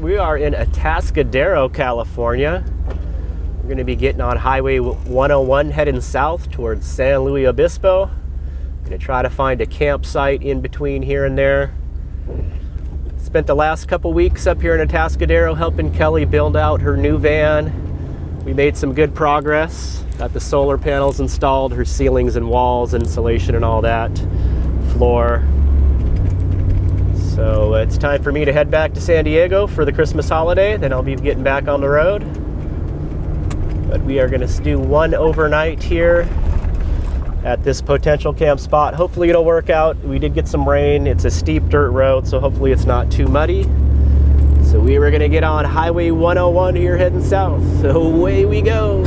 We are in Atascadero, California. We're going to be getting on Highway 101 heading south towards San Luis Obispo. Going to try to find a campsite in between here and there. Spent the last couple weeks up here in Atascadero helping Kelly build out her new van. We made some good progress. Got the solar panels installed, her ceilings and walls, insulation and all that, floor. So it's time for me to head back to San Diego for the Christmas holiday. Then I'll be getting back on the road. But we are going to do one overnight here at this potential camp spot. Hopefully it'll work out. We did get some rain. It's a steep dirt road, so hopefully it's not too muddy. So we were going to get on Highway 101 here heading south. So away we go.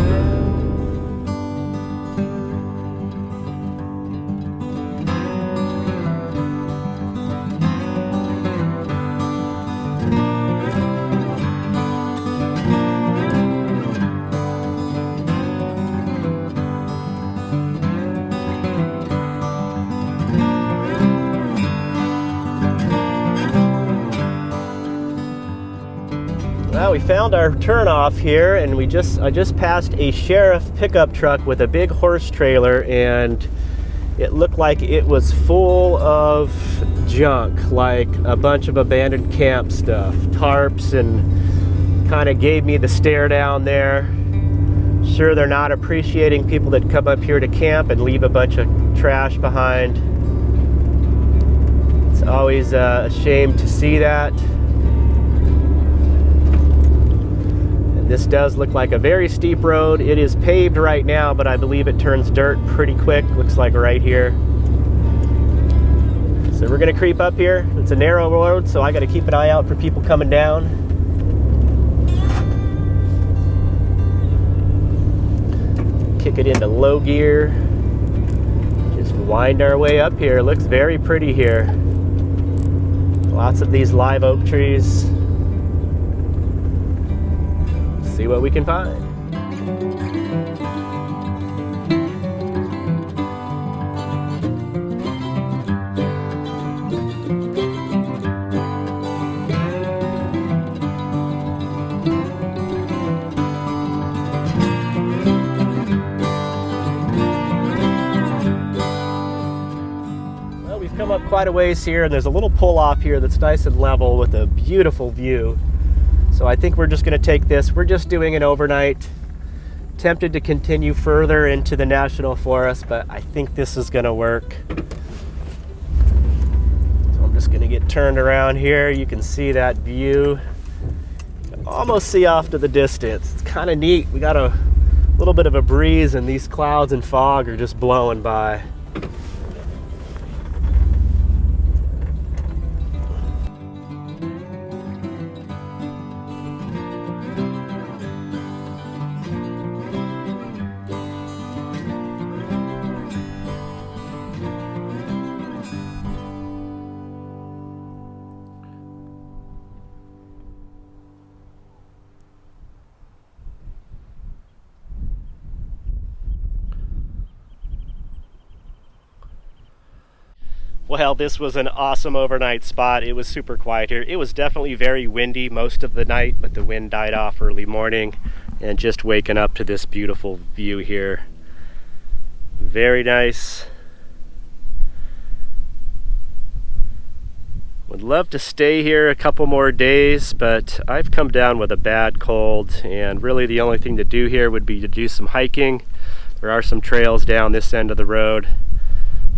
Well, we found our turnoff here, and I just passed a sheriff pickup truck with a big horse trailer, and it looked like it was full of junk, like a bunch of abandoned camp stuff, tarps, and kind of gave me the stare down there. Sure, they're not appreciating people that come up here to camp and leave a bunch of trash behind. It's always a shame to see that. This does look like a very steep road. It is paved right now, but I believe it turns dirt pretty quick. Looks like right here. So we're gonna creep up here. It's a narrow road, so I gotta keep an eye out for people coming down. Kick it into low gear. Just wind our way up here. Looks very pretty here. Lots of these live oak trees. See what we can find. Well, we've come up quite a ways here, and there's a little pull off here that's nice and level with a beautiful view. So I think we're just going to take this. We're just doing an overnight. Tempted to continue further into the national forest, but I think this is going to work. So I'm just going to get turned around here. You can see that view. You can almost see off to the distance. It's kind of neat. We got a little bit of a breeze, and these clouds and fog are just blowing by. Well, this was an awesome overnight spot. It was super quiet here. It was definitely very windy most of the night, but the wind died off early morning, and just waking up to this beautiful view here. Very nice. Would love to stay here a couple more days, but I've come down with a bad cold, and really the only thing to do here would be to do some hiking. There are some trails down this end of the road.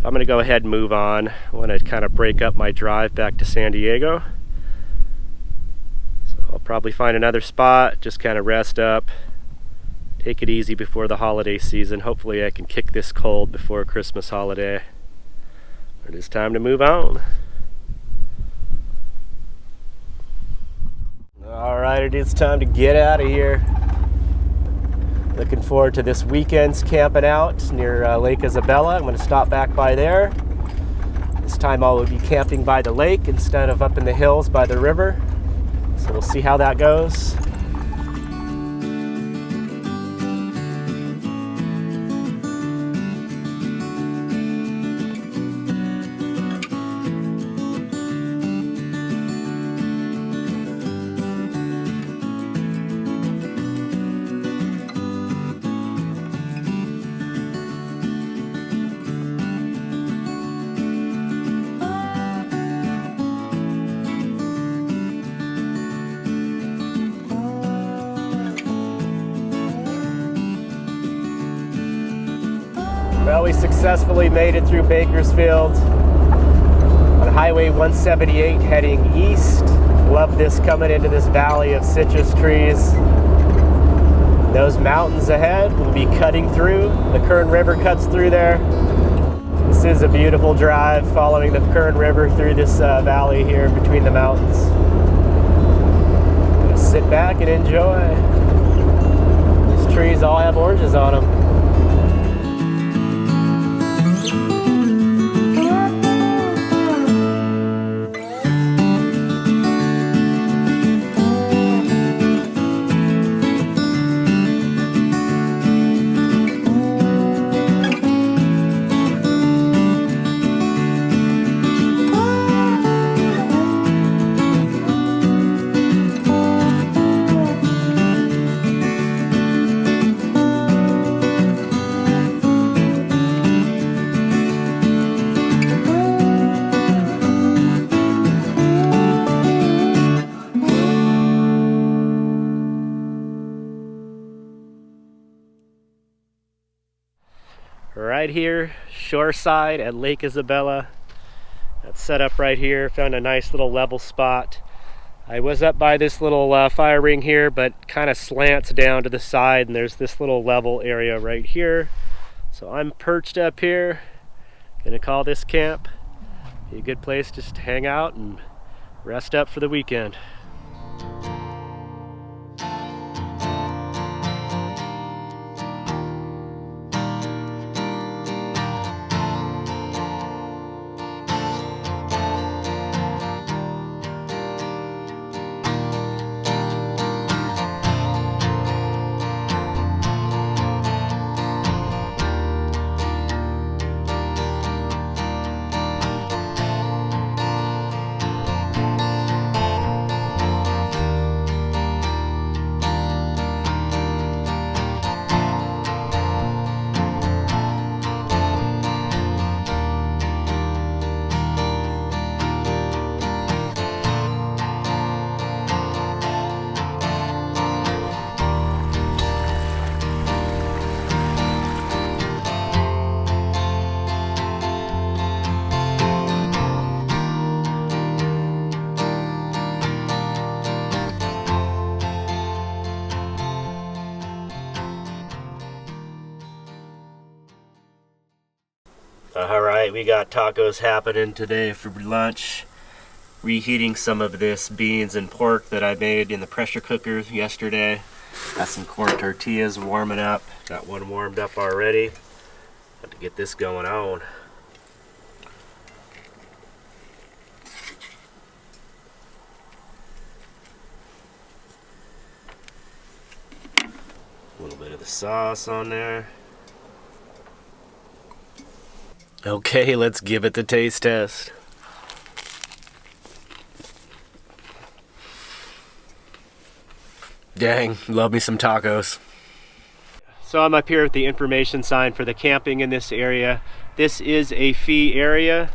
I'm going to go ahead and move on. I want to kind of break up my drive back to San Diego. So I'll probably find another spot, just kind of rest up, take it easy before the holiday season. Hopefully I can kick this cold before Christmas holiday. It is time to move on. All right, it is time to get out of here. Looking forward to this weekend's camping out near Lake Isabella. I'm going to stop back by there. This time I will be camping by the lake instead of up in the hills by the river. So we'll see how that goes. Well, we successfully made it through Bakersfield on Highway 178 heading east. Love this, coming into this valley of citrus trees. Those mountains ahead will be cutting through. The Kern River cuts through there. This is a beautiful drive following the Kern River through this valley here between the mountains. Just sit back and enjoy. These trees all have oranges on them. Right here, shoreside at Lake Isabella. That's set up right here. Found a nice little level spot. I was up by this little fire ring here, but kind of slants down to the side, and there's this little level area right here. So I'm perched up here. Gonna call this camp. Be a good place just to hang out and rest up for the weekend. Alright, we got tacos happening today for lunch. Reheating some of this beans and pork that I made in the pressure cooker yesterday. Got some corn tortillas warming up. Got one warmed up already. Got to get this going on. A little bit of the sauce on there. Okay, let's give it the taste test. Dang, love me some tacos. So I'm up here at the information sign for the camping in this area. This is a fee area,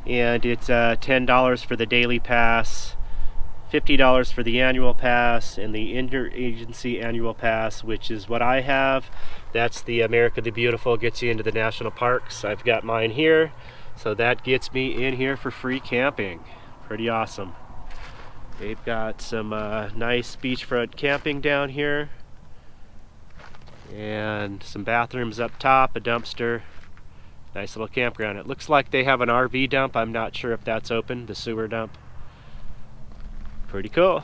and it's $10 for the daily pass, $50 for the annual pass, and the interagency annual pass, which is what I have. That's the America the Beautiful, gets you into the national parks. I've got mine here, so that gets me in here for free camping. Pretty awesome. They've got some nice beachfront camping down here, and some bathrooms up top, a dumpster. Nice little campground. It looks like they have an RV dump. I'm not sure if that's open, the sewer dump. Pretty cool.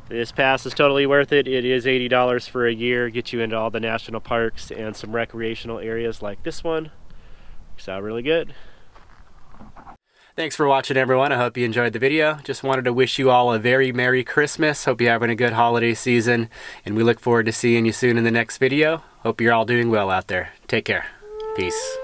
This pass is totally worth it. It is $80 for a year. Gets you into all the national parks and some recreational areas like this one. Works out really good. Thanks for watching, everyone. I hope you enjoyed the video. Just wanted to wish you all a very Merry Christmas. Hope you're having a good holiday season, and we look forward to seeing you soon in the next video. Hope you're all doing well out there. Take care. Peace.